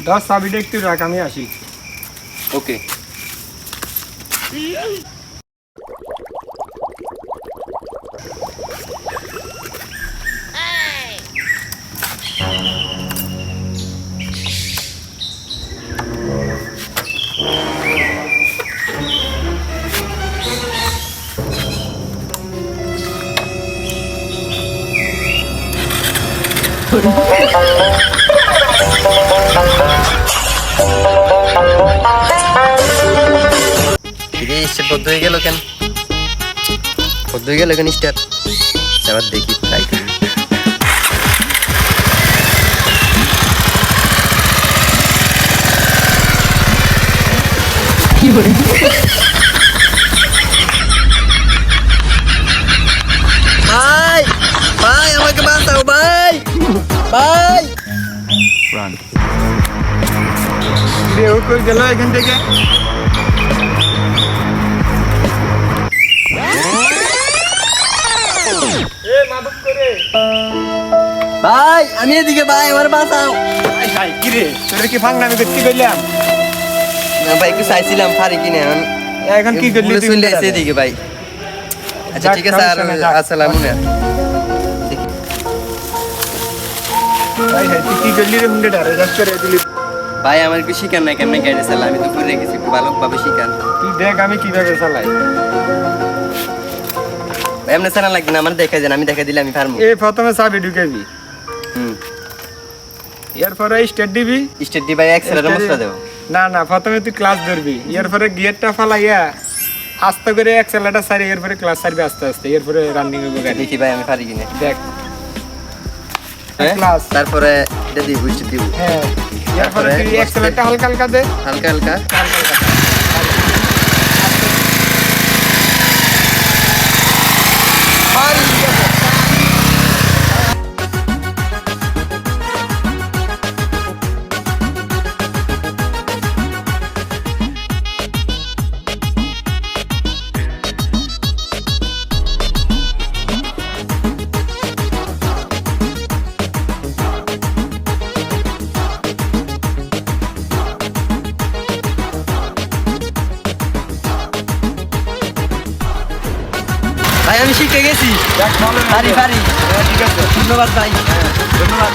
দশ চাবিটা একটু রাখ, আমি আসি। ওকে। বদ্ধ হয়ে গেল কেন? বদ্ধ হয়ে গেল কেন স্টার? আবার দেখি ট্রাই করি। ভাই ভাই আমাকে বাঁচাও ভাই ভাই। ও কই গেল এখান থেকে? ভাই আমি এদিকে ভাই, আমার বাঁচাও ভাই। কি রে, তোরা কি ফাংনা? আমি দেখতে গেলাম না ভাই, একটু চাইছিলাম পারি কিনে। এখন কি করলি? চলে এসে এদিকে ভাই। আচ্ছা ঠিক আছে, আর আসসালামু আলাইকুম। ভাই তুই কি করলি রে? হুন্ডে ডারে যাস করে দিলি। ভাই আমার একটু শিখান না কেমনে গাড়ি চালা, আমি তো করে রেখেছি, একটু ভালোভাবে শিখান। তুই দেখ আমি কিভাবে চালাই। ভাই এমনি চালা লাগবে না, আমার দেখা যান, আমি দেখা দিলে আমি পারবো। এই প্রথমে চাবি ঢুকাবি, এরপরে স্টার্ট দিবি। স্টার্ট দি ভাই, অ্যাক্সেলারেটর মশলা দেব। না না, প্রথমে তুই ক্লাস ধরবি, এরপরে গিয়ারটা ফালাইয়া আস্তে করে অ্যাক্সেলারেটর ছাড়ি, এরপরে ক্লাস ছাড়বি আস্তে আস্তে, এরপরে রানিং হবে গাড়ি। দেখি ভাই আমি পারি কিনে। দেখ হ্যাঁ? ক্লাস, তারপরে এটা দিব, স্টার্ট দিব। হ্যাঁ এরপরে তুই অ্যাক্সেলারেটরটা হালকা হালকা দে, হালকা হালকা। ভাই আমি শিখে গেছি, দেখ ভালো পারি পারি। ঠিক আছে, ধন্যবাদ ভাই, ধন্যবাদ।